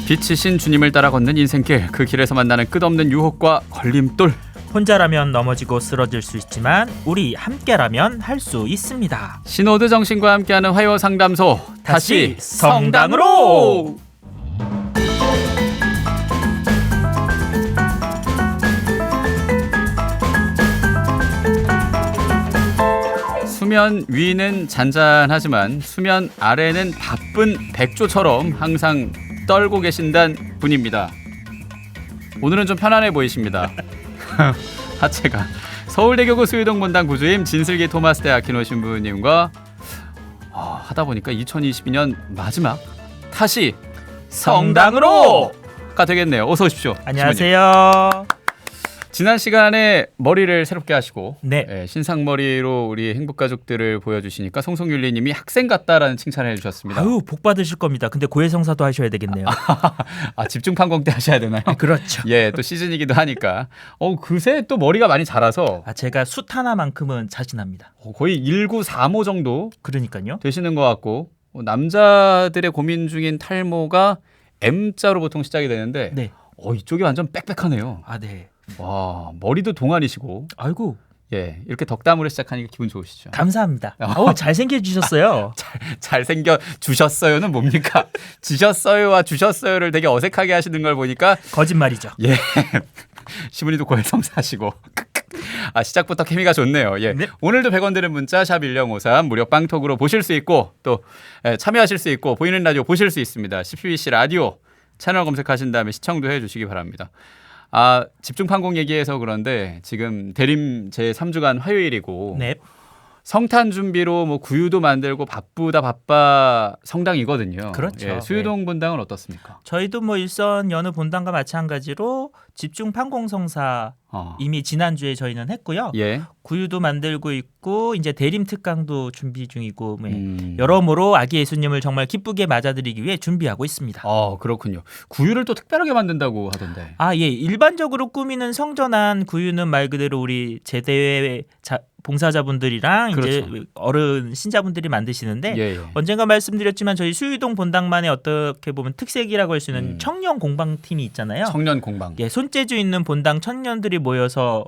빛이신 주님을 따라 걷는 인생길, 그 길에서 만나는 끝없는 유혹과 걸림돌. 혼자라면 넘어지고 쓰러질 수 있지만 우리 함께라면 할 수 있습니다. 신호드 정신과 함께하는 화요 상담소, 다시 성당으로. 수면 위는 잔잔하지만 수면 아래는 바쁜 백조처럼 항상 떨고 계신단 분입니다. 오늘은 좀 편안해 보이십니다. 하체가 서울대교구 수유동 본당 구주임 진슬기 토마스 아키노 신부님과 하다 보니까 2022년 마지막 다시 성당으로가 되겠네요. 어서 오십시오. 안녕하세요. 지난 시간에 머리를 새롭게 하시고 네. 신상머리로 우리 행복가족들을 보여주시니까 송송율리님이 학생 같다라는 칭찬을 해주셨습니다. 아유, 복 받으실 겁니다. 근데 고해성사도 하셔야 되겠네요. 집중판공 때 하셔야 되나요? 그렇죠. 예, 또 시즌이기도 하니까. 그새 또 머리가 많이 자라서 제가 숫 하나만큼은 자신합니다. 거의 1935 정도 그러니까요. 되시는 것 같고, 남자들의 고민 중인 탈모가 M자로 보통 시작이 되는데 네. 이쪽이 완전 빽빽하네요. 네. 와, 머리도 동안이시고. 아이고. 예, 이렇게 덕담으로 시작하니까 기분 좋으시죠? 감사합니다. 잘생겨 주셨어요. 잘생겨 주셨어요는 뭡니까? 지셨어요와 주셨어요를 되게 어색하게 하시는 걸 보니까 거짓말이죠. 예, 시문이도 고해성사시고. 시작부터 케미가 좋네요. 예. 네. 오늘도 100원 드는 문자 샵 1053 무료 빵톡으로 보실 수 있고 또 참여하실 수 있고 보이는 라디오 보실 수 있습니다. CBC 라디오 채널 검색하신 다음에 시청도 해주시기 바랍니다. 집중판공 얘기해서 그런데 지금 대림 제 3주간 화요일이고 네. 성탄 준비로 뭐 구유도 만들고 바빠 성당이거든요. 그렇죠. 예, 수유동 본당은 어떻습니까? 저희도 뭐 일선 여느 본당과 마찬가지로 집중판공성사 이미 지난주에 저희는 했고요. 예. 구유도 만들고 있고 이제 대림 특강도 준비 중이고 여러모로 아기 예수님을 정말 기쁘게 맞아들이기 위해 준비하고 있습니다. 그렇군요. 구유를 또 특별하게 만든다고 하던데. 예. 일반적으로 꾸미는 성전안 구유는 말 그대로 우리 제대 봉사자분들이랑 그렇죠. 이제 어른 신자분들이 만드시는데 예. 언젠가 말씀드렸지만 저희 수유동 본당만의 어떻게 보면 특색이라고 할 수 있는 청년 공방팀이 있잖아요. 청년 공방. 예, 손재주 있는 본당 청년들이 모여서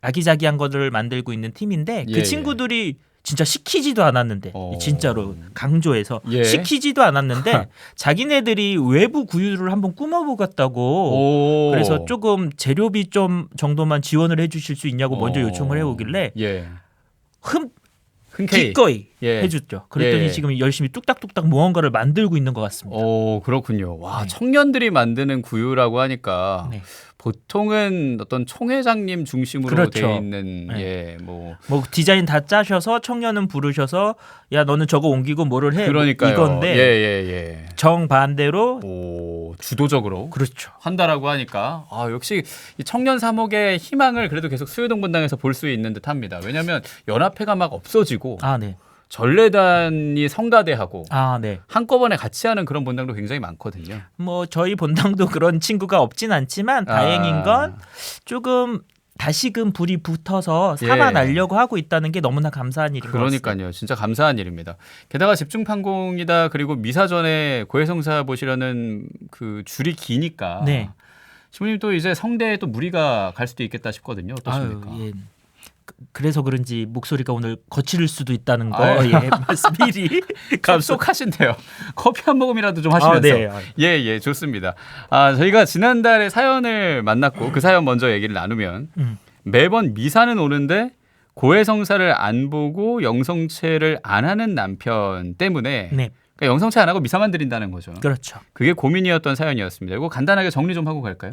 아기자기한 것들을 만들고 있는 팀인데 그 친구들이 진짜 시키지도 않았는데 진짜로 강조해서 시키지도 않았는데 자기네들이 외부 구유를 한번 꾸며보겠다고 그래서 조금 재료비 좀 정도만 지원을 해주실 수 있냐고 먼저 요청을 해오길래 기꺼이 해줬죠. 그랬더니 지금 열심히 뚝딱뚝딱 무언가를 만들고 있는 것 같습니다. 그렇군요. 와, 청년들이 만드는 구유라고 하니까 보통은 어떤 총회장님 중심으로 되어 있는 뭐 디자인 다 짜셔서 청년은 부르셔서 야 너는 저거 옮기고 뭐를 해. 그러니까요. 이건데 정반대로 주도적으로 그렇죠. 한다라고 하니까 역시 이 청년 사목의 희망을 그래도 계속 수유동 본당에서 볼 수 있는 듯합니다. 왜냐하면 연합회가 막 없어지고 전례단이 성가대하고 한꺼번에 같이 하는 그런 본당도 굉장히 많거든요. 뭐 저희 본당도 그런 친구가 없진 않지만 다행인 건 조금 다시금 불이 붙어서 살아나려고 하고 있다는 게 너무나 감사한 일인 것 같습니다. 그러니까요. 진짜 감사한 일입니다. 게다가 집중판공이다 그리고 미사 전에 고해성사 보시려는 그 줄이 기니까 신부님 또 이제 성대에 또 무리가 갈 수도 있겠다 싶거든요. 어떠십니까? 그래서 그런지 목소리가 오늘 거칠 수도 있다는 거 말씀 미리 감속하신대요. 커피 한 모금이라도 좀 하시면서. 좋습니다. 저희가 지난달에 사연을 만났고 그 사연 먼저 얘기를 나누면 매번 미사는 오는데 고해성사를 안 보고 영성체를 안 하는 남편 때문에 그러니까 영성체 안 하고 미사만 드린다는 거죠. 그렇죠. 그게 고민이었던 사연이었습니다. 이거 간단하게 정리 좀 하고 갈까요?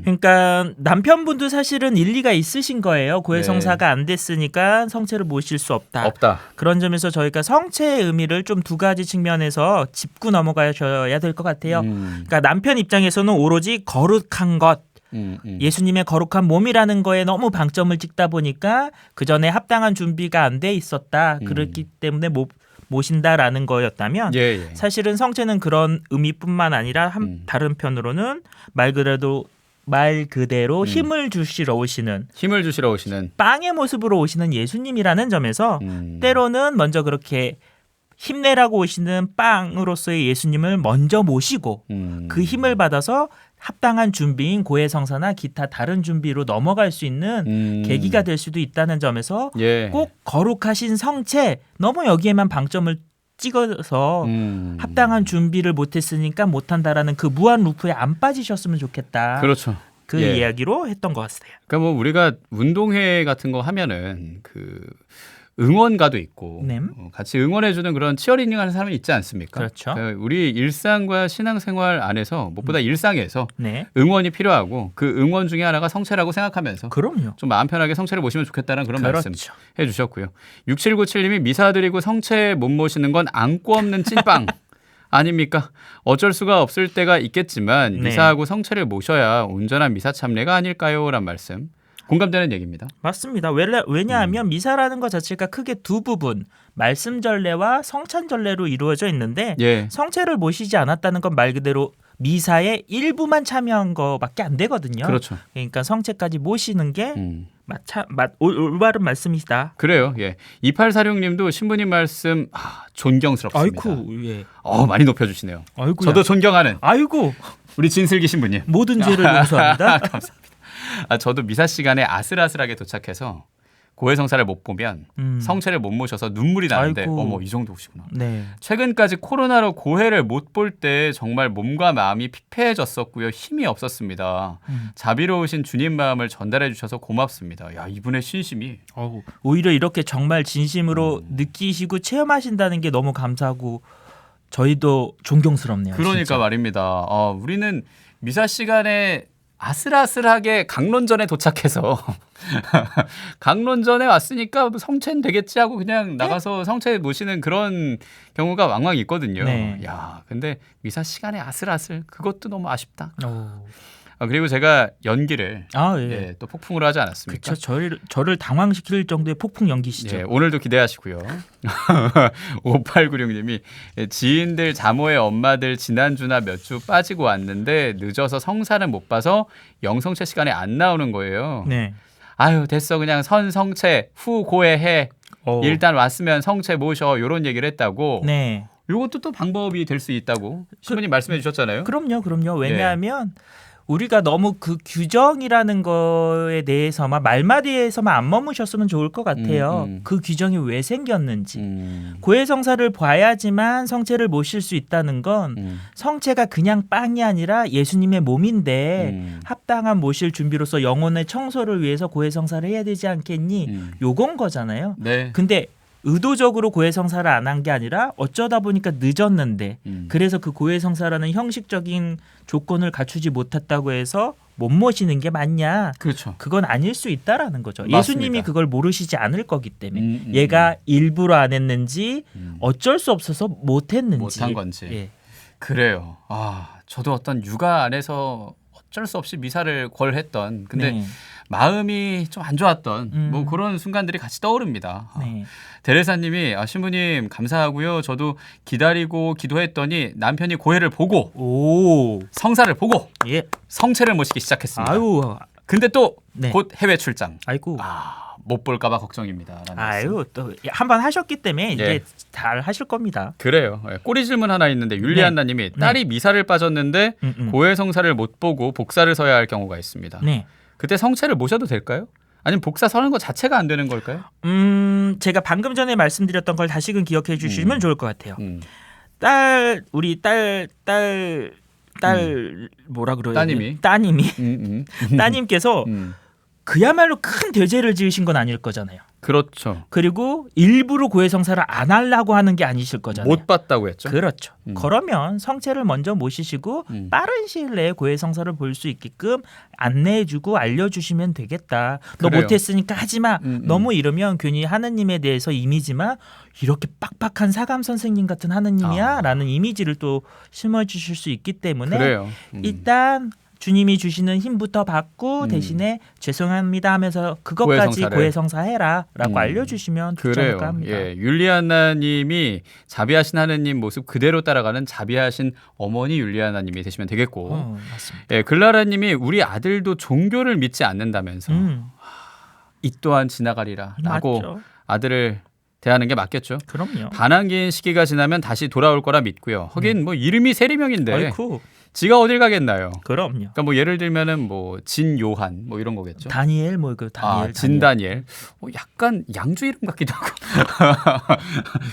그러니까 남편분도 사실은 일리가 있으신 거예요. 고해성사가 안 됐으니까 성체를 모실 수 없다. 그런 점에서 저희가 성체의 의미를 좀 두 가지 측면에서 짚고 넘어가셔야 될 것 같아요. 그러니까 남편 입장에서는 오로지 거룩한 것, 예수님의 거룩한 몸이라는 거에 너무 방점을 찍다 보니까 그 전에 합당한 준비가 안 돼 있었다. 그렇기 때문에 모신다라는 거였다면 사실은 성체는 그런 의미뿐만 아니라 다른 편으로는 말 그대로 힘을 주시러 오시는 빵의 모습으로 오시는 예수님이라는 점에서 때로는 먼저 그렇게 힘내라고 오시는 빵으로서의 예수님을 먼저 모시고 그 힘을 받아서 합당한 준비인 고해성사나 기타 다른 준비로 넘어갈 수 있는 계기가 될 수도 있다는 점에서 예. 꼭 거룩하신 성체 너무 여기에만 방점을 찍어서 합당한 준비를 못했으니까 못한다라는 그 무한 루프에 안 빠지셨으면 좋겠다. 그렇죠. 그 예. 이야기로 했던 것 같아요. 그러니까 뭐 우리가 운동회 같은 거 하면은 그 응원가도 있고 네. 같이 응원해주는 그런 치어리딩 하는 사람이 있지 않습니까? 그렇죠. 그러니까 우리 일상과 신앙생활 안에서 무엇보다 일상에서 네. 응원이 필요하고 그 응원 중에 하나가 성체라고 생각하면서 그럼요. 좀 마음 편하게 성체를 모시면 좋겠다는 그런 그렇죠. 말씀 해주셨고요. 6797님이 미사 드리고 성체 못 모시는 건 안고 없는 찐빵 아닙니까? 어쩔 수가 없을 때가 있겠지만 네. 미사하고 성체를 모셔야 온전한 미사 참례가 아닐까요? 란 말씀. 공감되는 얘기입니다. 맞습니다. 왜냐하면 미사라는 것 자체가 크게 두 부분, 말씀 전례와 성찬 전례로 이루어져 있는데 예. 성체를 모시지 않았다는 건 말 그대로 미사의 일부만 참여한 거밖에 안 되거든요. 그렇죠. 그러니까 성체까지 모시는 게 올바른 말씀이다. 그래요. 예. 2846님도 신부님 말씀 존경스럽습니다. 아이고, 예. 많이 높여주시네요. 아이고야. 저도 존경하는 아이고, 우리 진슬기 신부님. 모든 죄를 용서합니다. 감사합니다. 저도 미사 시간에 아슬아슬하게 도착해서 고해성사를 못 보면 성체를 못 모셔서 눈물이 나는데 아이고. 어머 이 정도시구나. 네. 최근까지 코로나로 고해를 못 볼 때 정말 몸과 마음이 피폐해졌었고요. 힘이 없었습니다. 자비로우신 주님 마음을 전달해 주셔서 고맙습니다. 야, 이분의 신심이 오히려 이렇게 정말 진심으로 느끼시고 체험하신다는 게 너무 감사하고 저희도 존경스럽네요. 그러니까 진짜. 말입니다. 우리는 미사 시간에 아슬아슬하게 강론전에 도착해서 강론전에 왔으니까 성체는 되겠지 하고 그냥 나가서 성체 모시는 그런 경우가 왕왕 있거든요. 네. 야, 근데 미사 시간에 아슬아슬 그것도 너무 아쉽다. 그리고 제가 연기를 예. 또 폭풍으로 하지 않았습니까? 그렇죠. 저를 당황시킬 정도의 폭풍 연기시죠. 예, 오늘도 기대하시고요. 5896님이 지인들 자모의 엄마들 지난주나 몇 주 빠지고 왔는데 늦어서 성사는 못 봐서 영성체 시간에 안 나오는 거예요. 네. 아유 됐어 그냥 선성체 후 고해해. 일단 왔으면 성체 모셔 이런 얘기를 했다고. 네. 이것도 또 방법이 될 수 있다고 신부님 말씀해 주셨잖아요. 그럼요. 왜냐하면 우리가 너무 그 규정이라는 거에 대해서만 말마디에서만 안 머무셨으면 좋을 것 같아요. 그 규정이 왜 생겼는지. 고해성사를 봐야지만 성체를 모실 수 있다는 건 성체가 그냥 빵이 아니라 예수님의 몸인데 합당한 모실 준비로서 영혼의 청소를 위해서 고해성사를 해야 되지 않겠니? 요건 거잖아요. 네. 근데 의도적으로 고해성사를 안 한 게 아니라 어쩌다 보니까 늦었는데 그래서 그 고해성사라는 형식적인 조건을 갖추지 못했다고 해서 못 모시는 게 맞냐? 그렇죠. 그건 아닐 수 있다라는 거죠. 맞습니다. 예수님이 그걸 모르시지 않을 거기 때문에 얘가 일부러 안 했는지 어쩔 수 없어서 못했는지 못한 건지. 예. 그래요. 저도 어떤 육아 안에서 어쩔 수 없이 미사를 권했던 근데 마음이 좀 안 좋았던 뭐 그런 순간들이 같이 떠오릅니다. 네. 데레사님이 신부님 감사하고요. 저도 기다리고 기도했더니 남편이 고해를 보고 성사를 보고 성체를 모시기 시작했습니다. 근데 또 곧 해외 출장. 못 볼까봐 걱정입니다. 또 한 번 하셨기 때문에 이제 잘 하실 겁니다. 그래요. 꼬리 질문 하나 있는데 율리안나님이 딸이 미사를 빠졌는데 고해 성사를 못 보고 복사를 서야 할 경우가 있습니다. 그때 성체를 모셔도 될까요? 아니면 복사 서는 것 자체가 안 되는 걸까요? 제가 방금 전에 말씀드렸던 걸 다시금 기억해 주시면 좋을 것 같아요. 우리 딸 뭐라 그러요? 따님이 따님께서 그야말로 큰 대죄를 지으신 건 아닐 거잖아요. 그렇죠. 그리고 일부러 고해성사를 안 하려고 하는 게 아니실 거잖아요. 못 봤다고 했죠. 그렇죠. 그러면 성체를 먼저 모시시고 빠른 시일 내에 고해성사를 볼 수 있게끔 안내해주고 알려주시면 되겠다. 너 못했으니까 하지마. 너무 이러면 괜히 하느님에 대해서 이미지만 이렇게 빡빡한 사감 선생님 같은 하느님이야 라는 이미지를 또 심어주실 수 있기 때문에 일단 주님이 주시는 힘부터 받고 대신에 죄송합니다 하면서 그것까지 고해성사해라 라고 알려주시면 좋지 않을까 합니다. 율리아나님이 자비하신 하느님 모습 그대로 따라가는 자비하신 어머니 율리아나님이 되시면 되겠고 맞습니다. 글라라님이 우리 아들도 종교를 믿지 않는다면서 이 또한 지나가리라 라고 아들을 대하는 게 맞겠죠. 그럼요. 반항기인 시기가 지나면 다시 돌아올 거라 믿고요. 하긴 뭐 이름이 세리명인데 아이쿠. 지가 어딜 가겠나요? 그럼요. 그러니까 뭐 예를 들면은 뭐 진요한 뭐 이런 거겠죠. 다니엘 뭐 그 다니엘. 진다니엘. 약간 양주 이름 같기도 하고.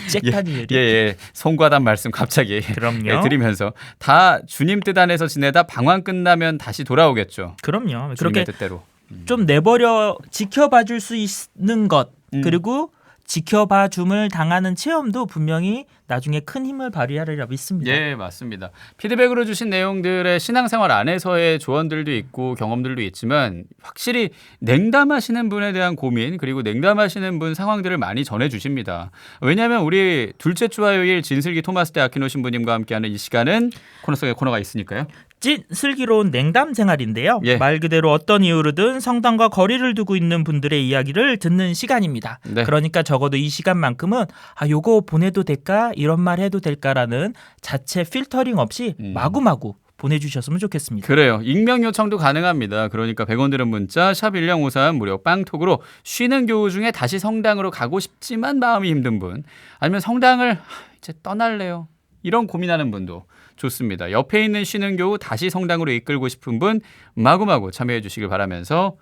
잭 다니엘. 예. 송과단 말씀 갑자기 그럼요. 드리면서 다 주님 뜻 안에서 지내다 방황 끝나면 다시 돌아오겠죠. 그럼요. 주님의 그렇게 뜻대로. 좀 내버려 지켜봐 줄 수 있는 것 그리고 지켜봐 줌을 당하는 체험도 분명히 나중에 큰 힘을 발휘하리라 믿습니다. 예, 맞습니다. 피드백으로 주신 내용들의 신앙생활 안에서의 조언들도 있고 경험들도 있지만 확실히 냉담하시는 분에 대한 고민 그리고 냉담하시는 분 상황들을 많이 전해주십니다. 왜냐하면 우리 둘째 주 화요일 진슬기 토마스 대 아키노 신부님과 함께하는 이 시간은 코너 속에 코너가 있으니까요. 찐 슬기로운 냉담 생활인데요. 예. 말 그대로 어떤 이유로든 성당과 거리를 두고 있는 분들의 이야기를 듣는 시간입니다. 네. 그러니까 적어도 이 시간만큼은 요거 보내도 될까? 이런 말 해도 될까라는 자체 필터링 없이 마구마구 보내주셨으면 좋겠습니다. 그래요. 익명 요청도 가능합니다. 그러니까 100원 드는 문자 샵 1053 무료 빵톡으로 쉬는 교우 중에 다시 성당으로 가고 싶지만 마음이 힘든 분 아니면 성당을 이제 떠날래요. 이런 고민하는 분도 좋습니다. 옆에 있는 쉬는 교우 다시 성당으로 이끌고 싶은 분 마구마구 참여해 주시길 바라면서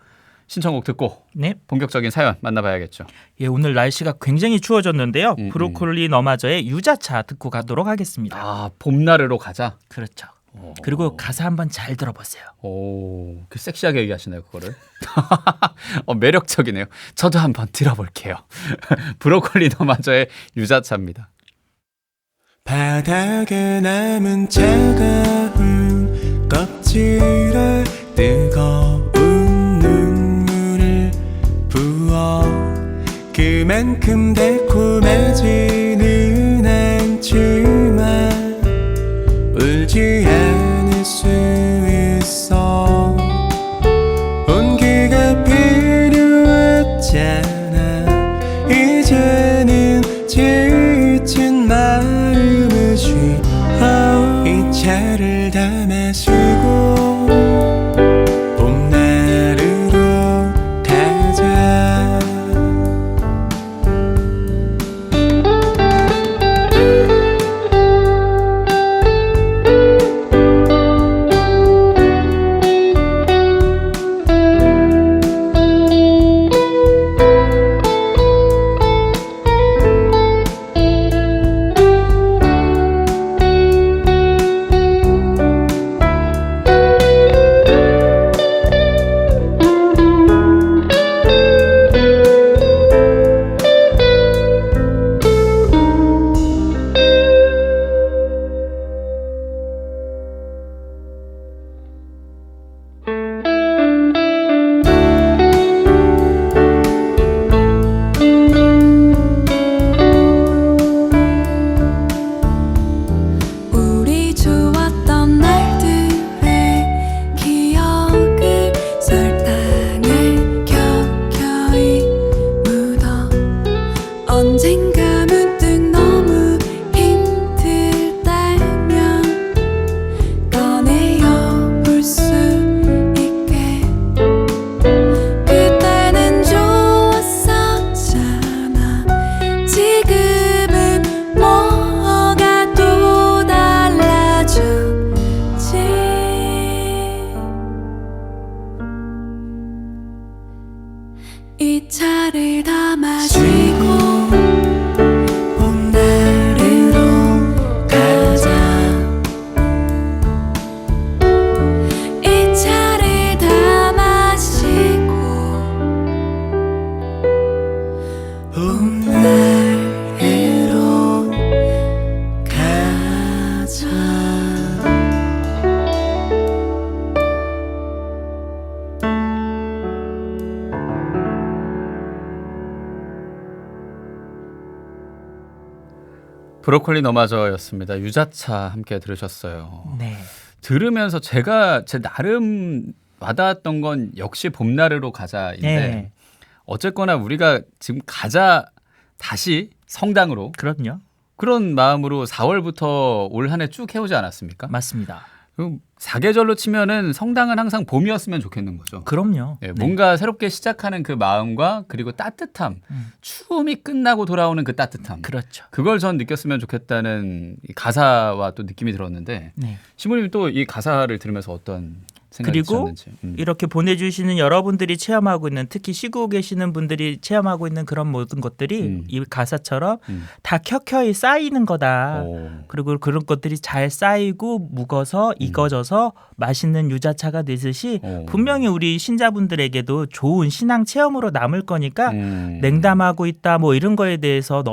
신청곡 듣고 네. 본격적인 사연 만나봐야겠죠. 예, 오늘 날씨가 굉장히 추워졌는데요. 브로콜리 너마저의 유자차 듣고 가도록 하겠습니다. 봄나르로 가자. 그렇죠. 그리고 가사 한번 잘 들어보세요. 오, 그 섹시하게 얘기하시네요, 그거를. 매력적이네요. 저도 한번 들어볼게요. 브로콜리 너마저의 유자차입니다. 바닥에 남은 차가운 껍질에 뜨거운 눈물을 부어 그만큼 달콤하지는 않지만 울지 않을 수 있어 온기가 필요했잖아 이제는 지친 마음을 쉬어 이 차를 다 마시고 봄나르로 가자 우리 좋았던 날들의 기억을 설탕을 켜켜이 묻어 언젠가 문득 너무 힘들 때면 꺼내어 볼 수 있게 그때는 좋았었잖아 지금은 뭐가 또 달라졌지 이 차를 다 마시고 봄나르로 가자 이 차를 다 마시고 봄나르로 가자 브로콜리 너마저였습니다. 유자차 함께 들으셨어요. 네. 들으면서 제가 제 나름 와닿았던 건 역시 봄나르로 가자인데 네. 어쨌거나 우리가 지금 가자 다시 성당으로 그럼요. 그런 마음으로 4월부터 올 한 해 쭉 해오지 않았습니까? 맞습니다. 그럼 사계절로 치면은 성당은 항상 봄이었으면 좋겠는 거죠. 그럼요. 네, 뭔가 새롭게 시작하는 그 마음과 그리고 따뜻함, 추움이 끝나고 돌아오는 그 따뜻함. 그렇죠. 그걸 전 느꼈으면 좋겠다는 이 가사와 또 느낌이 들었는데 네. 신부님 또 이 가사를 들으면서 어떤 생각이 그리고 드셨는지. 이렇게 보내주시는 여러분들이 체험하고 있는 특히 쉬고 계시는 분들이 체험하고 있는 그런 모든 것들이 이 가사처럼 다 켜켜이 쌓이는 거다. 그리고 그런 것들이 잘 쌓이고 묵어서 익어져서 맛있는 유자차가 되듯이 분명히 우리 신자분들에게도 좋은 신앙 체험으로 남을 거니까 냉담하고 있다 뭐 이런 거에 대해서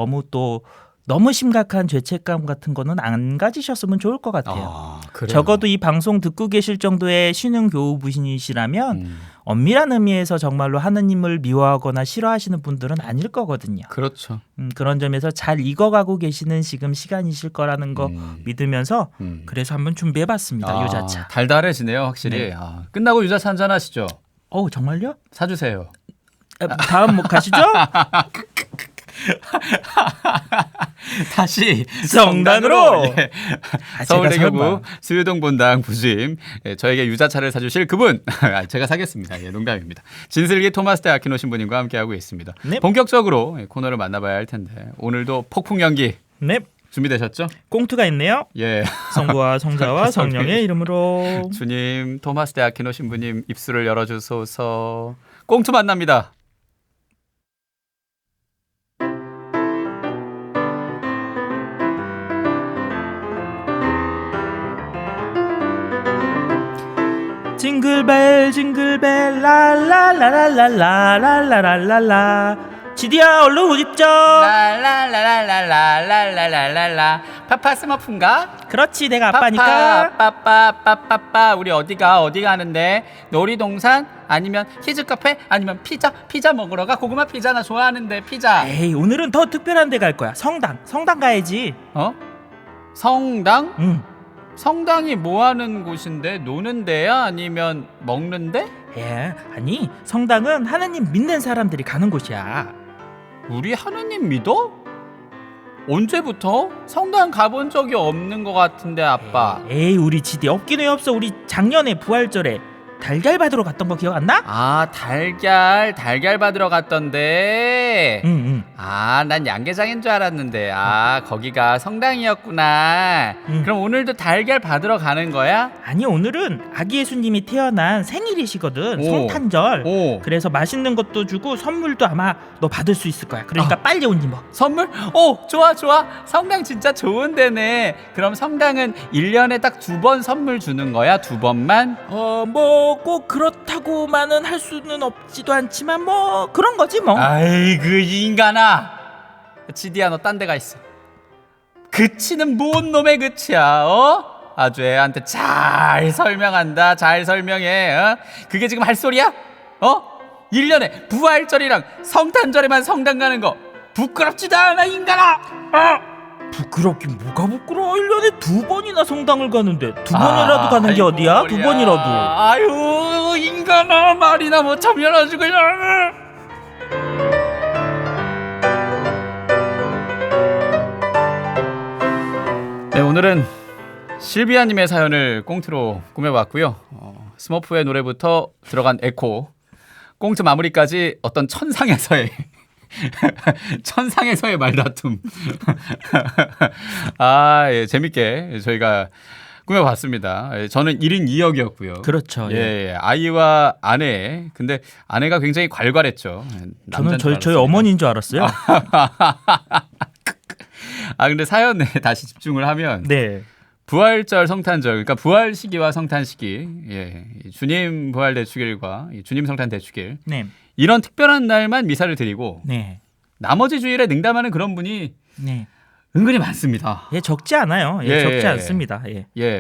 너무 심각한 죄책감 같은 거는 안 가지셨으면 좋을 것 같아요. 적어도 이 방송 듣고 계실 정도의 신흥 교우분이시라면 엄밀한 의미에서 정말로 하느님을 미워하거나 싫어하시는 분들은 아닐 거거든요. 그렇죠. 그런 점에서 잘 익어가고 계시는 지금 시간이실 거라는 거 믿으면서 그래서 한번 준비해봤습니다. 유자차. 달달해지네요, 확실히. 네. 끝나고 유자차 한잔 하시죠. 정말요? 사주세요. 다음 뭐 가시죠? 다시 성단으로 예. 서울대교구 수유동 본당 부주임 저에게 유자차를 사주실 그분 제가 사겠습니다. 예, 농담입니다. 진슬기 토마스 대 아키노 신부님과 함께하고 있습니다. 네. 본격적으로 코너를 만나봐야 할 텐데 오늘도 폭풍 연기 네. 준비되셨죠? 꽁트가 있네요. 예. 성부와 성자와 성령의 이름으로. 주님 토마스 대 아키노 신부님 입술을 열어주소서. 꽁트 만납니다. 징글벨 징글벨 랄랄랄랄랄랄랄랄랄라 지디야 얼른 옷 입자. 랄랄랄랄랄랄랄랄라 파파 스머프인가? 그렇지 내가 아빠니까. 빠빠 우리 어디 가는데? 놀이동산? 아니면 키즈카페? 아니면 피자 먹으러 가? 고구마 피자 나 좋아하는데 피자. 에이 오늘은 더 특별한 데 갈 거야. 성당 가야지. 성당? 응. 성당이 뭐 하는 곳인데? 노는 데야? 아니면 먹는 데? 아니 성당은 하느님 믿는 사람들이 가는 곳이야. 우리 하느님 믿어? 언제부터? 성당 가본 적이 없는 것 같은데 아빠. 에이 우리 지디 없긴 왜 없어. 우리 작년에 부활절에 달걀 받으러 갔던 거 기억 안 나? 달걀 받으러 갔던데. 응. 난 양계장인 줄 알았는데 거기가 성당이었구나. 그럼 오늘도 달걀 받으러 가는 거야? 아니 오늘은 아기 예수님이 태어난 생일이시거든. 성탄절. 그래서 맛있는 것도 주고 선물도 아마 너 받을 수 있을 거야. 그러니까 빨리 옷 입어. 선물? 좋아. 성당 진짜 좋은 데네. 그럼 성당은 1년에 딱 2번 선물 주는 거야? 2번만? 뭐 꼭 그렇다고만은 할 수는 없지도 않지만 뭐 그런 거지 뭐. 아이고 인간아. 지디야 너 딴 데 가 있어. 그치는 뭔 놈의 그치야. 아주 애한테 잘 설명한다. 잘 설명해. 그게 지금 할 소리야? 1년에 부활절이랑 성탄절에만 성당 가는 거 부끄럽지도 않아 인간아. 부끄럽긴 뭐가 부끄러워. 1년에 2번이나 성당을 가는데 2번이라도 가는 게 어디야? 머리야. 2번이라도. 아유 인간아 말이나 못 참여하지 그냥. 네, 오늘은 실비아님의 사연을 꽁트로 꾸며봤고요. 스머프의 노래부터 들어간 에코, 꽁트 마무리까지 어떤 천상에서의 말다툼. 예, 재밌게 저희가 꾸며봤습니다. 저는 1인 2역이었고요. 그렇죠. 예, 아이와 아내. 근데 아내가 굉장히 괄괄했죠. 저는 저희 어머니인 줄 알았어요. 근데 사연에 다시 집중을 하면 네. 부활절, 성탄절, 그러니까 부활 시기와 성탄 시기, 주님 부활 대축일과 주님 성탄 대축일, 네. 이런 특별한 날만 미사를 드리고, 네. 나머지 주일에 능담하는 그런 분이 은근히 많습니다. 적지 않아요. 적지 않습니다.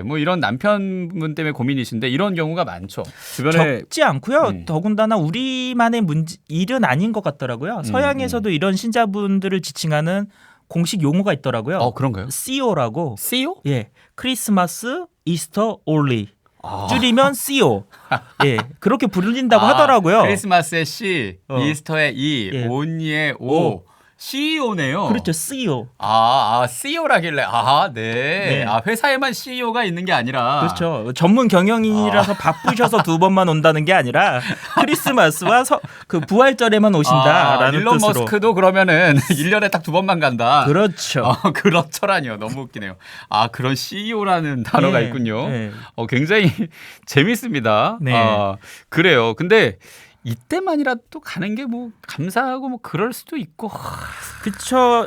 뭐 이런 남편분 때문에 고민이신데 이런 경우가 많죠. 주변에 적지 않고요. 더군다나 우리만의 일은 아닌 것 같더라고요. 서양에서도 이런 신자분들을 지칭하는 공식 용어가 있더라고요. 그런가요? CO라고. CO? 크리스마스, 이스터, 올리. 줄이면 CO. 그렇게 부른다고 하더라고요. 크리스마스의 C, 이스터의 E, 온리의 O, CEO네요. 그렇죠. CEO. CEO라길래 네. 회사에만 CEO가 있는 게 아니라 그렇죠. 전문 경영인이라서 바쁘셔서 2번만 온다는 게 아니라 크리스마스와 그 부활절에만 오신다라는 일론 뜻으로. 머스크도 그러면은 1년에 딱 2번만 간다. 그렇죠. 그렇더라니요. 너무 웃기네요. 그런 CEO라는 단어가 있군요. 굉장히 재밌습니다. 네. 그래요. 근데 이때만이라도 가는 게 뭐 감사하고 뭐 그럴 수도 있고. 그렇죠.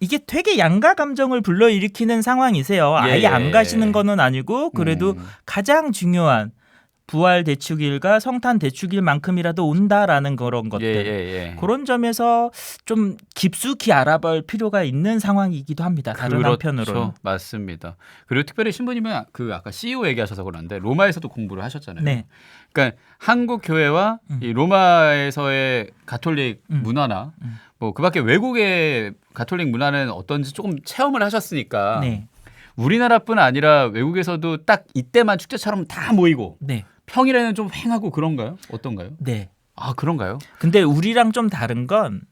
이게 되게 양가 감정을 불러일으키는 상황이세요. 아예 안 가시는 거는 아니고 그래도 가장 중요한 부활 대축일과 성탄 대축일만큼이라도 온다라는 그런 것들. 그런 점에서 좀 깊숙이 알아볼 필요가 있는 상황이기도 합니다. 다른 한편으로는. 맞습니다. 그리고 특별히 신부님은 아까 CEO 얘기하셔서 그런데 로마에서도 공부를 하셨잖아요. 네. 그러니까 한국 교회와 이 로마에서의 가톨릭 문화나 뭐 그밖에 외국의 가톨릭 문화는 어떤지 조금 체험을 하셨으니까 네. 우리나라뿐 아니라 외국에서도 딱 이때만 축제처럼 다 모이고 네. 평일에는 좀 횡하고 그런가요? 어떤가요? 네. 그런가요? 근데 우리랑 좀 다른 건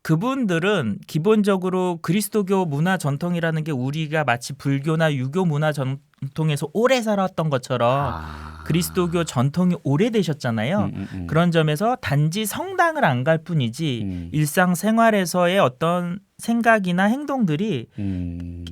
그분들은 기본적으로 그리스도교 문화 전통이라는 게 우리가 마치 불교나 유교 문화 전통에서 오래 살았던 것처럼 그리스도교 전통이 오래되셨잖아요. 그런 점에서 단지 성당을 안 갈 뿐이지 일상생활에서의 어떤 생각이나 행동들이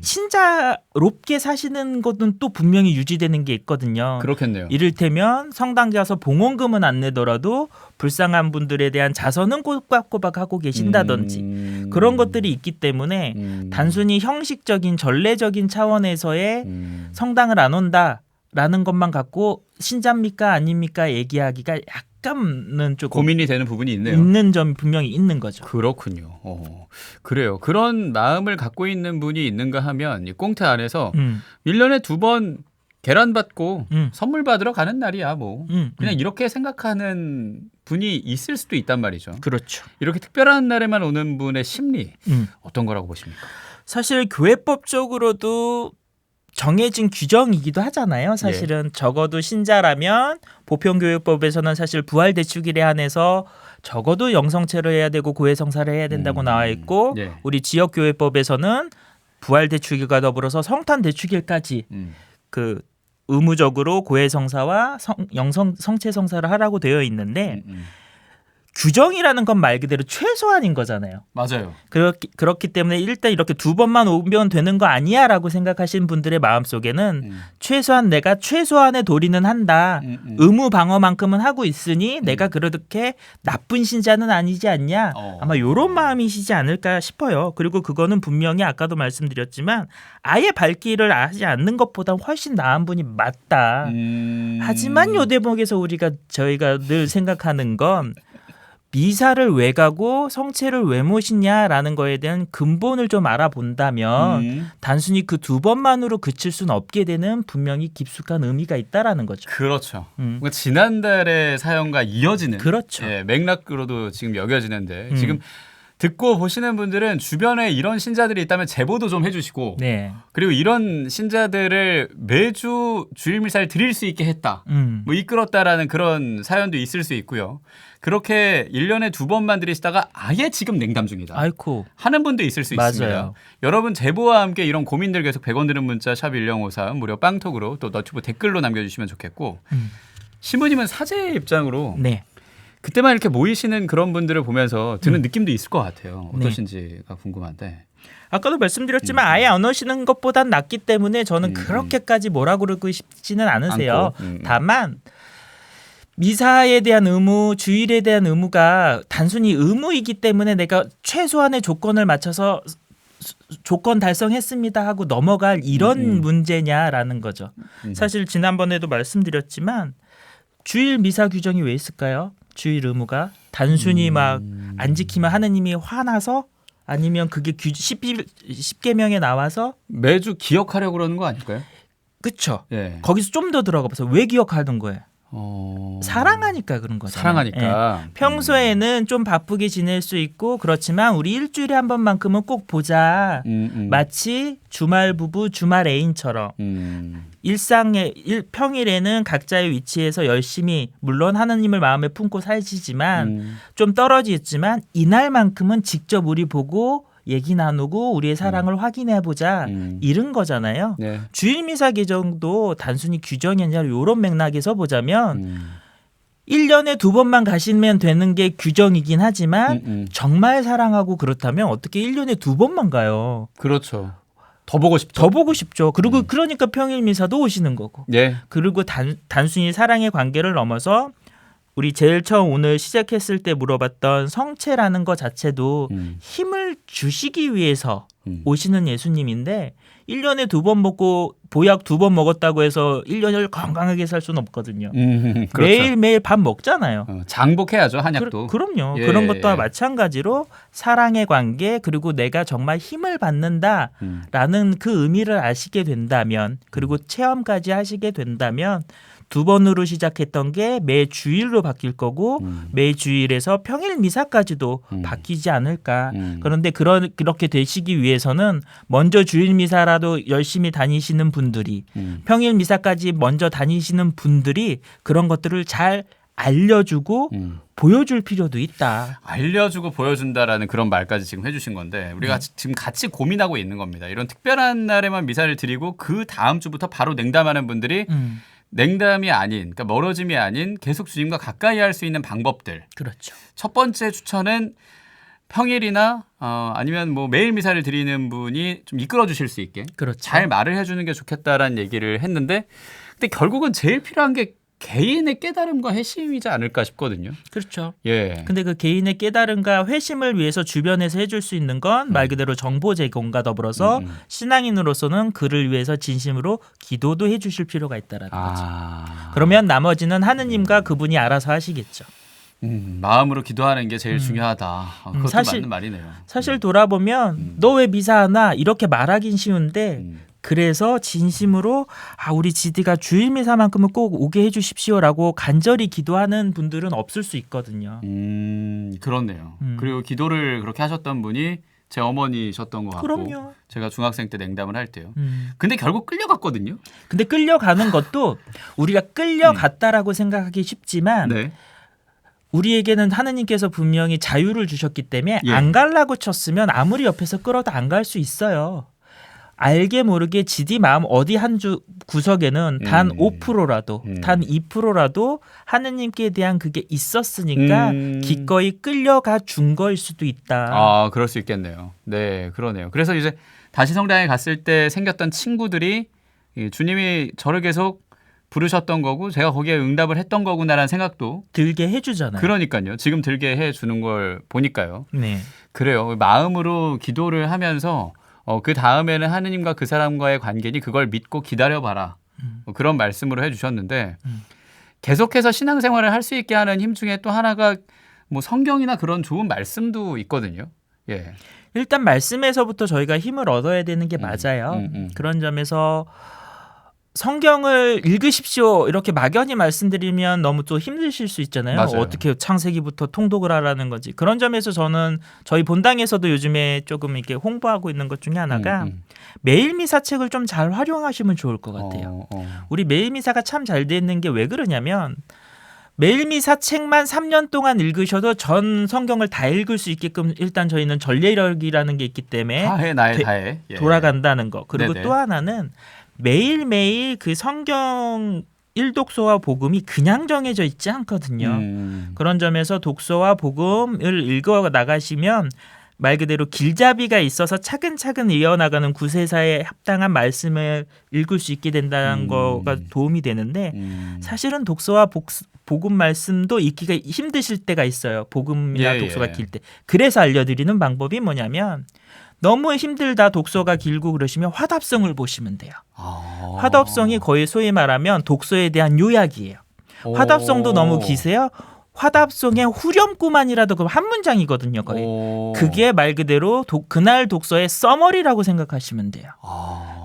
신자롭게 사시는 것은 또 분명히 유지되는 게 있거든요. 그렇겠네요. 이를테면 성당 가서 봉헌금은 안 내더라도 불쌍한 분들에 대한 자선은 꼬박꼬박 하고 계신다든지 그런 것들이 있기 때문에 단순히 형식적인 전례적인 차원에서의 성당을 안 온다라는 것만 갖고 신자입니까 아닙니까 얘기하기가 약간은 조금 고민이 되는 부분이 있네요. 있는 점이 분명히 있는 거죠. 그렇군요. 그래요. 그런 마음을 갖고 있는 분이 있는가 하면 이 꽁태 안에서 1년에 2번 계란 받고 선물 받으러 가는 날이야 뭐 그냥 이렇게 생각하는 분이 있을 수도 있단 말이죠. 그렇죠. 이렇게 특별한 날에만 오는 분의 심리 어떤 거라고 보십니까? 사실 교회법적으로도 정해진 규정이기도 하잖아요. 사실은 적어도 신자라면 보편교회법에서는 사실 부활대축일에 한해서 적어도 영성체를 해야 되고 고해성사를 해야 된다고 나와 있고 우리 지역교회법에서는 부활대축일과 더불어서 성탄대축일까지 그 의무적으로 고해성사와 성체성사를 하라고 되어 있는데 규정이라는 건 말 그대로 최소한인 거잖아요. 맞아요. 그렇기 때문에 일단 이렇게 2번만 오면 되는 거 아니야 라고 생각하시는 분들의 마음속에는 최소한 내가 최소한의 도리는 한다. 의무 방어만큼은 하고 있으니 내가 그렇게 나쁜 신자는 아니지 않냐. 아마 이런 마음이시지 않을까 싶어요. 그리고 그거는 분명히 아까도 말씀드렸지만 아예 발길을 하지 않는 것보다 훨씬 나은 분이 맞다. 하지만 요 대목에서 저희가 늘 생각하는 건 미사를 왜 가고 성체를 왜 모시냐라는 거에 대한 근본을 좀 알아본다면 단순히 그 2번만으로 그칠 수는 없게 되는 분명히 깊숙한 의미가 있다라는 거죠. 그렇죠. 그러니까 지난달의 사연과 이어지는 그렇죠. 맥락으로도 지금 여겨지는데 지금 듣고 보시는 분들은 주변에 이런 신자들이 있다면 제보도 좀 해주시고 그리고 이런 신자들을 매주 주일 미사를 드릴 수 있게 했다. 뭐 이끌었다라는 그런 사연도 있을 수 있고요. 그렇게 1년에 2번만 드리시다가 아예 지금 냉담 중이다. 아이고. 하는 분도 있을 수 맞아요. 있습니다. 여러분 제보와 함께 이런 고민들 계속 100원 드는 문자 샵 1053 무료 빵톡으로 또 너튜브 댓글로 남겨주시면 좋겠고 신부님은 사제의 입장으로 그때만 이렇게 모이시는 그런 분들을 보면서 드는 느낌도 있을 것 같아요. 어떠신지가 궁금한데. 아까도 말씀드렸지만 아예 안 오시는 것보단 낫기 때문에 저는 그렇게까지 뭐라고 그러고 싶지는 않으세요. 다만 미사에 대한 의무, 주일에 대한 의무가 단순히 의무이기 때문에 내가 최소한의 조건을 맞춰서 조건 달성했습니다 하고 넘어갈 이런 문제냐라는 거죠. 사실 지난번에도 말씀드렸지만 주일 미사 규정이 왜 있을까요? 주일 의무가 단순히 막 안 지키면 하느님이 화나서 아니면 그게 10계명에 나와서 매주 기억하려고 그러는 거 아닐까요? 그렇죠. 거기서 좀 더 들어가 보세요. 왜 기억하는 거예요? 사랑하니까 그런 거잖아요. 사랑하니까. 예. 평소에는 좀 바쁘게 지낼 수 있고 그렇지만 우리 일주일에 한 번만큼은 꼭 보자. 마치 주말 부부, 주말 애인처럼 평일에는 각자의 위치에서 열심히 물론 하나님을 마음에 품고 살지지만 좀 떨어지지만 이날만큼은 직접 우리 보고 얘기 나누고 우리의 사랑을 확인해보자 이런 거잖아요. 네. 주일미사 규정도 단순히 규정이 아니라 이런 맥락에서 보자면 1년에 2번만 가시면 되는 게 규정이긴 하지만 정말 사랑하고 그렇다면 어떻게 1년에 2번만 가요. 그렇죠. 더 보고 싶죠. 더 보고 싶죠. 그리고 그러니까 평일미사도 오시는 거고. 예. 그리고 단순히 사랑의 관계를 넘어서 우리 제일 처음 오늘 시작했을 때 물어봤던 성체라는 것 자체도 힘을 주시기 위해서 오시는 예수님인데 1년에 2번 먹고 보약 2번 먹었다고 해서 1년을 건강하게 살 수는 없거든요. 그렇죠. 매일매일 밥 먹잖아요. 장복해야죠, 한약도. 그럼요. 예, 그런 것과 예. 마찬가지로 사랑의 관계 그리고 내가 정말 힘을 받는다라는 그 의미를 아시게 된다면 그리고 체험까지 하시게 된다면 2번으로 시작했던 게 매 주일로 바뀔 거고 매 주일에서 평일 미사까지도 바뀌지 않을까. 그런데 그렇게 되시기 위해서는 먼저 주일 미사라도 열심히 다니시는 분들이 평일 미사까지 먼저 다니시는 분들이 그런 것들을 잘 알려주고 보여줄 필요도 있다. 알려주고 보여준다라는 그런 말까지 지금 해주신 건데 우리가 지금 같이 고민하고 있는 겁니다. 이런 특별한 날에만 미사를 드리고 그 다음 주부터 바로 냉담하는 분들이 냉담이 아닌, 그러니까 멀어짐이 아닌 계속 주님과 가까이 할 수 있는 방법들. 그렇죠. 첫 번째 추천은 평일이나 아니면 뭐 매일 미사를 드리는 분이 좀 이끌어 주실 수 있게 그렇죠. 잘 말을 해주는 게 좋겠다라는 얘기를 했는데 근데 결국은 제일 필요한 게 개인의 깨달음과 회심이지 않을까 싶거든요. 그렇죠. 예. 근데 그 개인의 깨달음과 회심을 위해서 주변에서 해줄 수 있는 건 말 그대로 정보 제공과 더불어서 신앙인으로서는 그를 위해서 진심으로 기도도 해주실 필요가 있다라는 거죠. 그러면 나머지는 하느님과 그분이 알아서 하시겠죠. 마음으로 기도하는 게 제일 중요하다. 그것도 사실, 맞는 말이네요. 사실 돌아보면 너 왜 미사하나 이렇게 말하긴 쉬운데 그래서 진심으로 우리 지디가 주일 미사만큼은 꼭 오게 해주십시오라고 간절히 기도하는 분들은 없을 수 있거든요. 그렇네요. 그리고 기도를 그렇게 하셨던 분이 제 어머니셨던 것 같고 그럼요. 제가 중학생 때 냉담을 할 때요. 근데 결국 끌려갔거든요. 근데 끌려가는 것도 우리가 끌려갔다라고 생각하기 쉽지만 네. 우리에게는 하느님께서 분명히 자유를 주셨기 때문에 예. 안 가려고 쳤으면 아무리 옆에서 끌어도 안 갈 수 있어요. 알게 모르게 지디 마음 어디 한 구석에는 단 5%라도 단 2%라도 하느님께 대한 그게 있었으니까 기꺼이 끌려가 준 거일 수도 있다. 그럴 수 있겠네요. 네, 그러네요. 그래서 이제 다시 성당에 갔을 때 생겼던 친구들이 주님이 저를 계속 부르셨던 거고 제가 거기에 응답을 했던 거구나라는 생각도 들게 해주잖아요. 그러니까요. 지금 들게 해주는 걸 보니까요. 네. 그래요. 마음으로 기도를 하면서 그 다음에는 하느님과 그 사람과의 관계니 그걸 믿고 기다려봐라. 그런 말씀으로 해주셨는데 계속해서 신앙생활을 할 수 있게 하는 힘 중에 또 하나가 뭐 성경이나 그런 좋은 말씀도 있거든요. 예. 일단 말씀에서부터 저희가 힘을 얻어야 되는 게 맞아요. 그런 점에서 성경을 읽으십시오 이렇게 막연히 말씀드리면 너무 또 힘드실 수 있잖아요. 맞아요. 어떻게 창세기부터 통독을 하라는 거지. 그런 점에서 저는 저희 본당에서도 요즘에 조금 이렇게 홍보하고 있는 것 중에 하나가 매일 미사책을 좀 잘 활용하시면 좋을 것 같아요. 우리 매일 미사가 참 잘 돼 있는 게 왜 그러냐면 매일 미사 책만 3년 동안 읽으셔도 전 성경을 다 읽을 수 있게끔 일단 저희는 전례력이라는 게 있기 때문에 다해 나의 다해. 예. 돌아간다는 거. 그리고 네네. 또 하나는 매일매일 그 성경 일독서와 복음이 그냥 정해져 있지 않거든요. 그런 점에서 독서와 복음을 읽어 나가시면 말 그대로 길잡이가 있어서 차근차근 이어나가는 구세사에 합당한 말씀을 읽을 수 있게 된다는 거가 도움이 되는데 사실은 독서와 복음 말씀도 읽기가 힘드실 때가 있어요. 복음이나 독서가 길 때. 그래서 알려드리는 방법이 뭐냐면 너무 힘들다 독서가 길고 그러시면 화답성을 보시면 돼요. 화답성이 거의 소위 말하면 독서에 대한 요약이에요. 화답성도 너무 기세요. 화답성의 후렴구만이라도 그럼 한 문장이거든요. 거의. 그게 말 그대로 그날 독서의 써머리라고 생각하시면 돼요.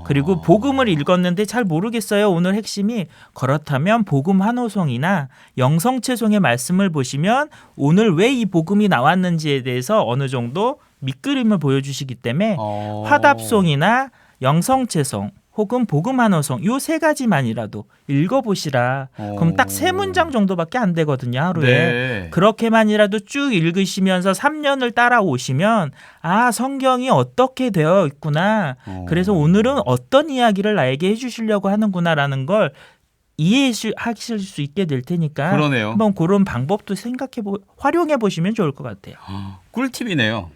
그리고 복음을 읽었는데 잘 모르겠어요. 오늘 핵심이 그렇다면 복음 환호송이나 영성채송의 말씀을 보시면 오늘 왜 이 복음이 나왔는지에 대해서 어느 정도 밑그림을 보여주시기 때문에 화답송이나 영성채송 혹은 복음 환호송 요 세 가지만이라도 읽어보시라. 그럼 딱 3문장 정도밖에 안 되거든요, 하루에. 네. 그렇게만이라도 쭉 읽으시면서 3년을 따라오시면 아, 성경이 어떻게 되어 있구나. 그래서 오늘은 어떤 이야기를 나에게 해주시려고 하는구나라는 걸 이해하실 수 있게 될 테니까 그러네요. 한번 그런 방법도 활용해 보시면 좋을 것 같아요. 꿀팁이네요.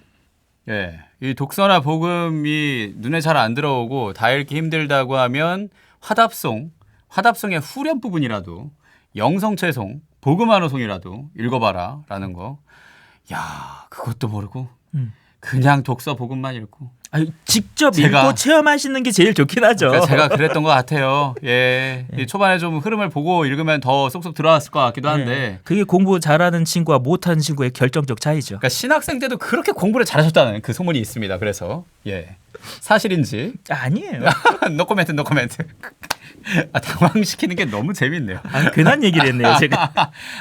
예, 이 독서나 복음이 눈에 잘 안 들어오고 다 읽기 힘들다고 하면 화답송의 후렴 부분이라도 영성채송, 복음 환호송이라도 읽어봐라라는 거. 야, 그것도 모르고 그냥 독서 복음만 읽고. 직접 읽고 체험하시는 게 제일 좋긴 하죠. 그러니까 제가 그랬던 것 같아요. 예, 초반에 좀 흐름을 보고 읽으면 더 쏙쏙 들어왔을 것 같기도 한데. 그게 공부 잘하는 친구와 못하는 친구의 결정적 차이죠. 그러니까 신학생 때도 그렇게 공부를 잘하셨다는 그 소문이 있습니다. 그래서 사실인지 아니에요. 노코멘트. 당황시키는 게 너무 재밌네요. 괜한 얘기를 했네요, 제가.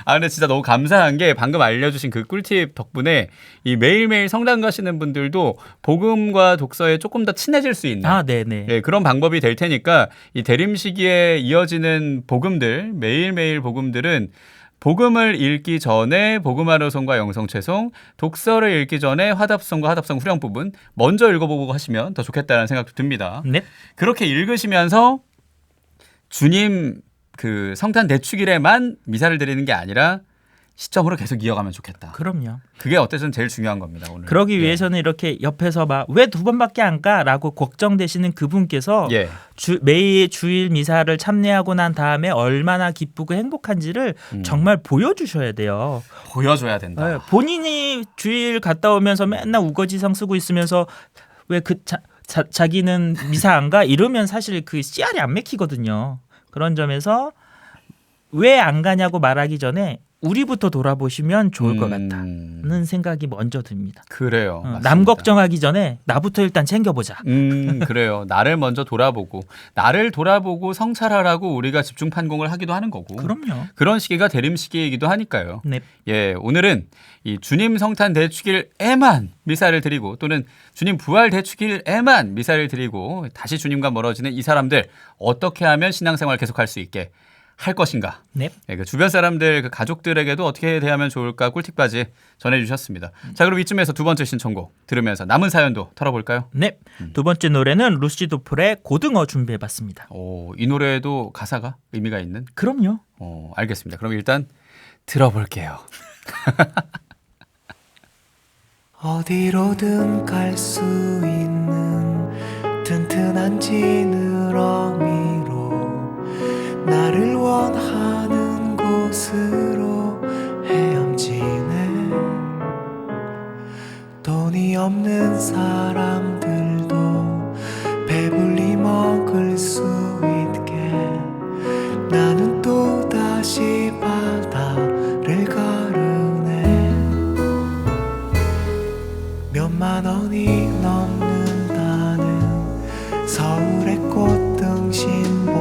근데 진짜 너무 감사한 게 방금 알려주신 그 꿀팁 덕분에 이 매일매일 성당 가시는 분들도 복음과 독서에 조금 더 친해질 수 있는 네네. 그런 방법이 될 테니까 이 대림 시기에 이어지는 복음들, 매일매일 복음들은 복음을 읽기 전에 복음 환호송과 영성채송, 독서를 읽기 전에 화답송과 화답송 후렴 부분 먼저 읽어보고 하시면 더 좋겠다는 생각도 듭니다. 네. 그렇게 읽으시면서 주님 그 성탄 대축일에만 미사를 드리는 게 아니라 시점으로 계속 이어가면 좋겠다. 그럼요. 그게 어때서는 제일 중요한 겁니다. 오늘. 그러기 위해서는 이렇게 옆에서 왜 2번밖에 안 가라고 걱정되시는 그분께서 매일 주일 미사를 참례하고 난 다음에 얼마나 기쁘고 행복한지를 정말 보여주셔야 돼요. 보여줘야 된다. 본인이 주일 갔다 오면서 맨날 우거지상 쓰고 있으면서 왜 자기는 미사 안 가? 이러면 사실 그 씨알이 안 맥히거든요. 그런 점에서 왜 안 가냐고 말하기 전에 우리부터 돌아보시면 좋을 것 같다는 생각이 먼저 듭니다. 그래요. 남 걱정하기 전에 나부터 일단 챙겨보자. 그래요. 나를 먼저 돌아보고 성찰하라고 우리가 집중 판공을 하기도 하는 거고. 그럼요. 그런 시기가 대림 시기이기도 하니까요. 네. 오늘은 이 주님 성탄 대축일에만 미사를 드리고 또는 주님 부활 대축일에만 미사를 드리고 다시 주님과 멀어지는 이 사람들 어떻게 하면 신앙생활 계속할 수 있게 할 것인가. 네. 그 주변 사람들, 그 가족들에게도 어떻게 대하면 좋을까 꿀팁까지 전해주셨습니다. 자, 그럼 이쯤에서 두 번째 신청곡 들으면서 남은 사연도 털어볼까요? 네. 두 번째 노래는 루시 도플의 고등어 준비해봤습니다. 이 노래에도 가사가 의미가 있는? 그럼요. 알겠습니다. 그럼 일단 들어볼게요. 어디로든 갈 수 있는 튼튼한 지느러미로 나를 원하는 곳으로 헤엄치네. 돈이 없는 사람들도 배불리 먹을 수 있게 나는 또다시 바다를 가르네. 몇만 원이 넘는다는 서울의 꽃등심보다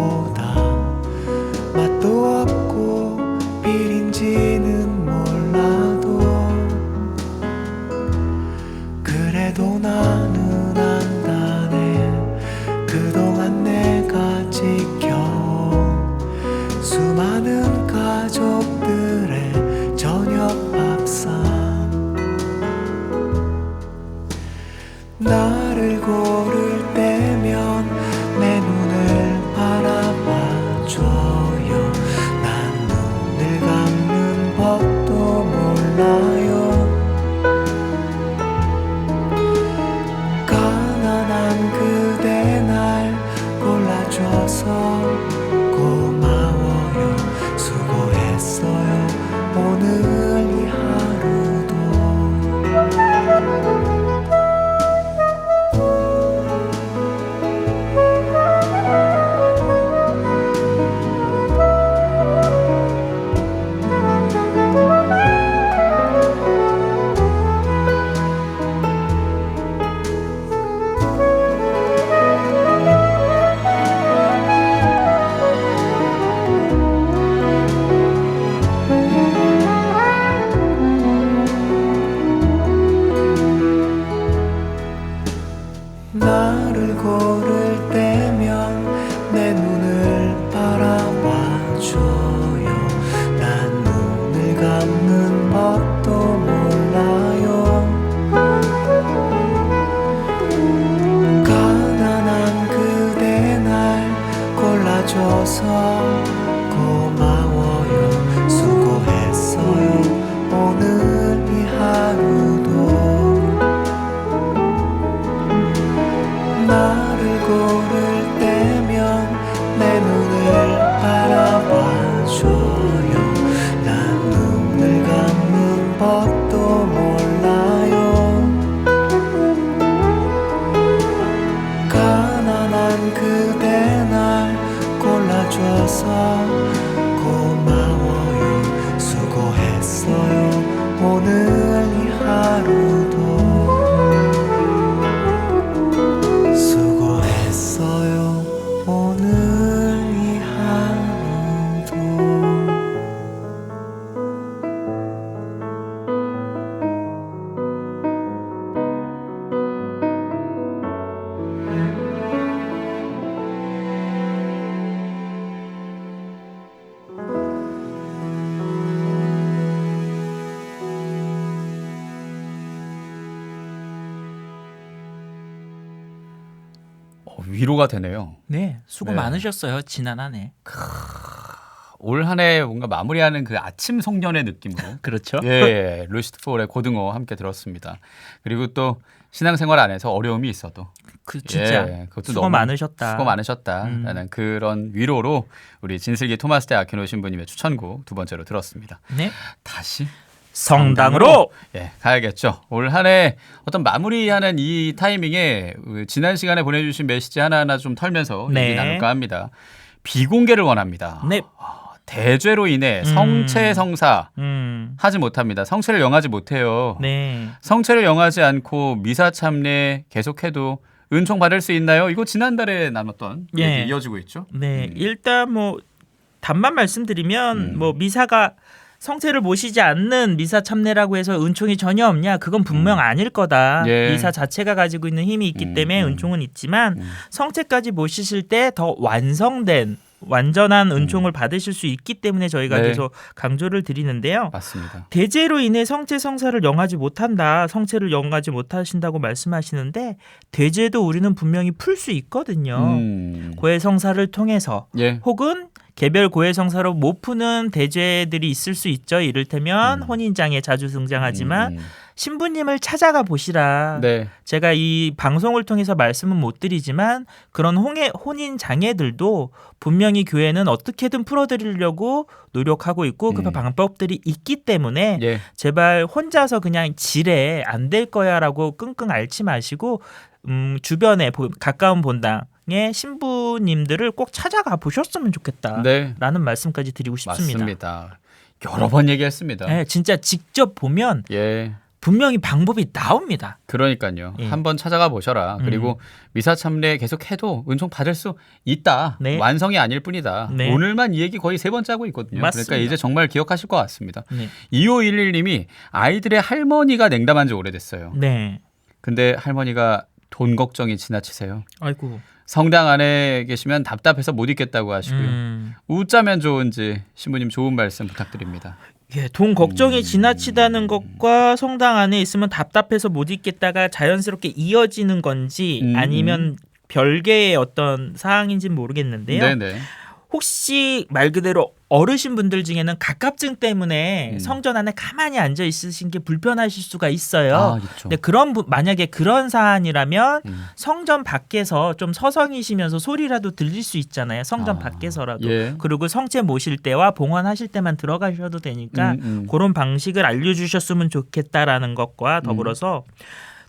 맛도 없고 비린지는 몰라도 그래도 나는 안다네. 그동안 내가 지켜온 수많은 가족들의 저녁 밥상 나를 고를 때면 내 눈을 바라봐줘요. 난 눈을 감는 법도 몰라요. 가난한 그대 날 골라줘서 고마워요. 수고했어요. 오늘 이 하루도 위로가 되네요. 네, 수고 네. 많으셨어요. 지난 한 해. 올 한 해 뭔가 마무리하는 그 아침 송년의 느낌으로 그렇죠. 예, 루시드 폴의 고등어 함께 들었습니다. 그리고 또 신앙생활 안에서 어려움이 있어도 그 진짜 그것도 수고 너무 많으셨다. 수고 많으셨다라는 그런 위로로 우리 진슬기 토마스 대 아퀴노 신부님의 추천곡 두 번째로 들었습니다. 네. 다시 성당으로 가야겠죠. 올 한 해 어떤 마무리하는 이 타이밍에 지난 시간에 보내주신 메시지 하나하나 좀 털면서 네. 얘기 나눌까 합니다. 비공개를 원합니다. 네. 대죄로 인해 성체 성사 하지 못합니다. 성체를 영하지 못해요. 네. 성체를 영하지 않고 미사 참례 계속해도 은총 받을 수 있나요? 이거 지난달에 나눴던 예. 얘기 이어지고 있죠. 네. 일단 뭐 답만 말씀드리면 뭐 미사가 성체를 모시지 않는 미사 참례라고 해서 은총이 전혀 없냐? 그건 분명 아닐 거다. 예. 미사 자체가 가지고 있는 힘이 있기 때문에 은총은 있지만 성체까지 모시실 때 더 완성된 완전한 은총을 받으실 수 있기 때문에 저희가 네. 계속 강조를 드리는데요. 맞습니다. 대죄로 인해 성체 성사를 영하지 못한다. 성체를 영하지 못하신다고 말씀하시는데 대죄도 우리는 분명히 풀 수 있거든요. 고해 성사를 통해서 예. 혹은 개별 고해 성사로 못 푸는 대죄들이 있을 수 있죠. 이를테면 혼인장에 자주 등장하지만 신부님을 찾아가 보시라. 네. 제가 이 방송을 통해서 말씀은 못 드리지만 그런 혼인 장애들도 분명히 교회는 어떻게든 풀어드리려고 노력하고 있고 그 방법들이 있기 때문에 예. 제발 혼자서 그냥 지레 안 될 거야라고 끙끙 앓지 마시고 주변에 가까운 본당의 신부님들을 꼭 찾아가 보셨으면 좋겠다라는 네. 말씀까지 드리고 싶습니다. 맞습니다. 여러 번 얘기했습니다. 네, 진짜 직접 보면 예. 분명히 방법이 나옵니다. 그러니까요. 예. 한번 찾아가 보셔라. 그리고 미사 참례 계속해도 은총 받을 수 있다. 네. 완성이 아닐 뿐이다. 네. 오늘만 이 얘기 거의 3번째 하고 있거든요. 맞습니다. 그러니까 이제 정말 기억하실 것 같습니다. 네. 2511님이 아이들의 할머니가 냉담한 지 오래됐어요. 네. 근데 할머니가 돈 걱정이 지나치세요. 아이고. 성당 안에 계시면 답답해서 못 있겠다고 하시고요. 웃자면 좋은지 신부님 좋은 말씀 부탁드립니다. 예, 돈 걱정이 지나치다는 것과 성당 안에 있으면 답답해서 못 있겠다가 자연스럽게 이어지는 건지 아니면 별개의 어떤 사항인지는 모르겠는데요. 네네. 혹시 말 그대로 어르신분들 중에는 갑갑증 때문에 성전 안에 가만히 앉아 있으신 게 불편하실 수가 있어요. 아, 있죠. 근데 만약에 그런 사안이라면 성전 밖에서 좀 서성이시면서 소리라도 들릴 수 있잖아요. 성전 밖에서라도. 예. 그리고 성체 모실 때와 봉헌하실 때만 들어가셔도 되니까 그런 방식을 알려주셨으면 좋겠다라는 것과 더불어서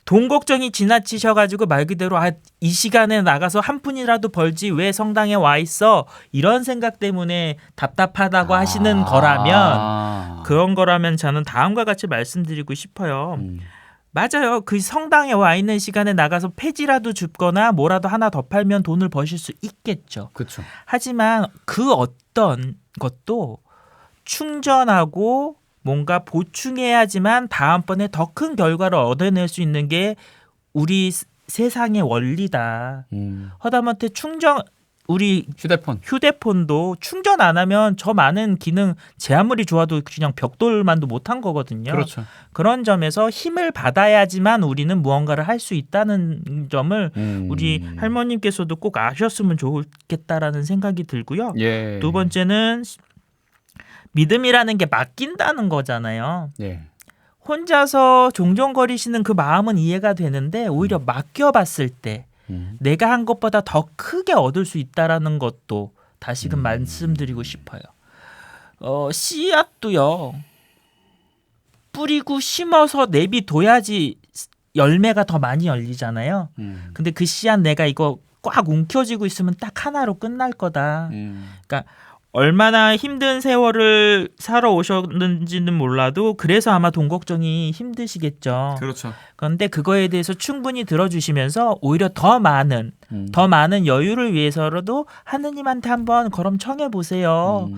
돈 걱정이 지나치셔가지고 말 그대로 이 시간에 나가서 한 푼이라도 벌지 왜 성당에 와 있어 이런 생각 때문에 답답하다고 하시는 거라면 그런 거라면 저는 다음과 같이 말씀드리고 싶어요. 맞아요. 그 성당에 와 있는 시간에 나가서 폐지라도 줍거나 뭐라도 하나 더 팔면 돈을 버실 수 있겠죠. 그렇죠. 하지만 그 어떤 것도 충전하고 뭔가 보충해야지만 다음번에 더 큰 결과를 얻어낼 수 있는 게 우리 세상의 원리다. 허다못해 우리 휴대폰도 충전 안 하면 저 많은 기능 제 아무리 좋아도 그냥 벽돌만도 못한 거거든요. 그렇죠. 그런 점에서 힘을 받아야지만 우리는 무언가를 할 수 있다는 점을 우리 할머님께서도 꼭 아셨으면 좋겠다라는 생각이 들고요. 예. 두 번째는 믿음이라는 게 맡긴다는 거잖아요. 예. 혼자서 종종거리시는 그 마음은 이해가 되는데 오히려 맡겨봤을 때 내가 한 것보다 더 크게 얻을 수 있다라는 것도 다시금 말씀드리고 싶어요. 씨앗도요. 뿌리고 심어서 내비둬야지 열매가 더 많이 열리잖아요. 근데 그 씨앗 내가 이거 꽉 움켜쥐고 있으면 딱 하나로 끝날 거다. 그러니까 얼마나 힘든 세월을 살아오셨는지는 몰라도 그래서 아마 돈 걱정이 힘드시겠죠. 그렇죠. 그런데 그거에 대해서 충분히 들어주시면서 오히려 더 많은 여유를 위해서라도 하느님한테 한번 걸음 청해 보세요.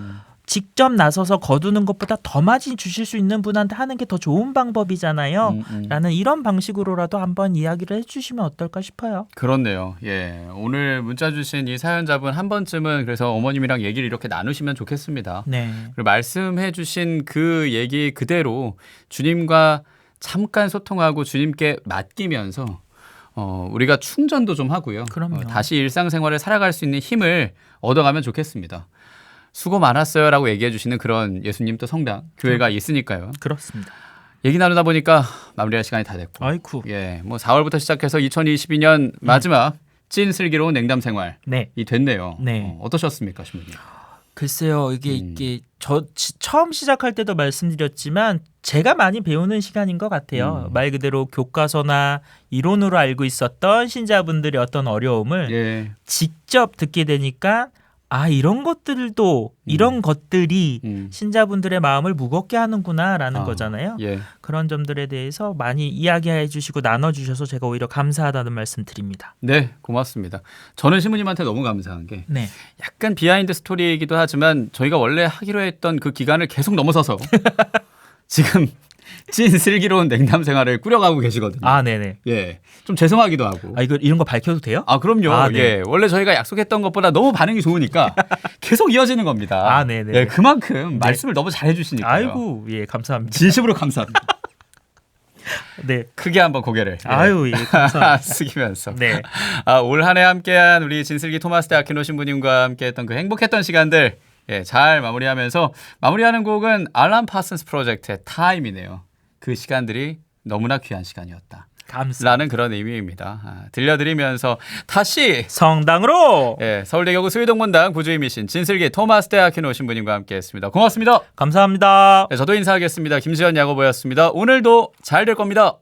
직접 나서서 거두는 것보다 더 많이 주실 수 있는 분한테 하는 게 더 좋은 방법이잖아요. 라는 이런 방식으로라도 한번 이야기를 해주시면 어떨까 싶어요. 그렇네요. 예, 오늘 문자 주신 이 사연자분 한 번쯤은 그래서 어머님이랑 얘기를 이렇게 나누시면 좋겠습니다. 네. 그리고 말씀해 주신 그 얘기 그대로 주님과 잠깐 소통하고 주님께 맡기면서 우리가 충전도 좀 하고요. 그럼요. 다시 일상생활을 살아갈 수 있는 힘을 얻어가면 좋겠습니다. 수고 많았어요라고 얘기해 주시는 그런 예수님 또 성당, 교회가 있으니까요. 그렇습니다. 얘기 나누다 보니까 마무리할 시간이 다 됐고. 아이쿠. 예, 뭐 4월부터 시작해서 2022년 마지막 찐 슬기로운 냉담 생활이 네. 됐네요. 네. 어떠셨습니까, 신부님? 글쎄요, 이게 처음 시작할 때도 말씀드렸지만 제가 많이 배우는 시간인 것 같아요. 말 그대로 교과서나 이론으로 알고 있었던 신자분들의 어떤 어려움을 예. 직접 듣게 되니까 이런 것들도 이런 것들이 신자분들의 마음을 무겁게 하는구나라는 거잖아요. 예. 그런 점들에 대해서 많이 이야기해 주시고 나눠주셔서 제가 오히려 감사하다는 말씀 드립니다. 네, 고맙습니다. 저는 신부님한테 너무 감사한 게 네. 약간 비하인드 스토리이기도 하지만 저희가 원래 하기로 했던 그 기간을 계속 넘어서서 지금 찐 슬기로운 냉담 생활을 꾸려가고 계시거든요. 네네. 예, 좀 죄송하기도 하고. 이런 거 밝혀도 돼요? 그럼요. 네. 예, 원래 저희가 약속했던 것보다 너무 반응이 좋으니까 계속 이어지는 겁니다. 네네. 예, 그만큼 말씀을 너무 잘해주시니까요. 아이고, 예, 감사합니다. 진심으로 감사합니다. 네. 크게 한번 고개를 예, 감사합니다. 숙이면서 네. 올 한 해 함께한 우리 진슬기 토마스 대 아퀴노 신부님과 함께했던 그 행복했던 시간들 잘 마무리하면서 마무리하는 곡은 알람 파슨스 프로젝트의 타임이네요. 그 시간들이 너무나 귀한 시간이었다. 감사합니다. 라는 그런 의미입니다. 들려드리면서 다시 성당으로 서울대교구 수의동문당 부주의 미신 진슬기 토마스 대 아퀴노 신부님과 함께했습니다. 고맙습니다. 감사합니다. 저도 인사하겠습니다. 김수현 야고보였습니다. 오늘도 잘 될 겁니다.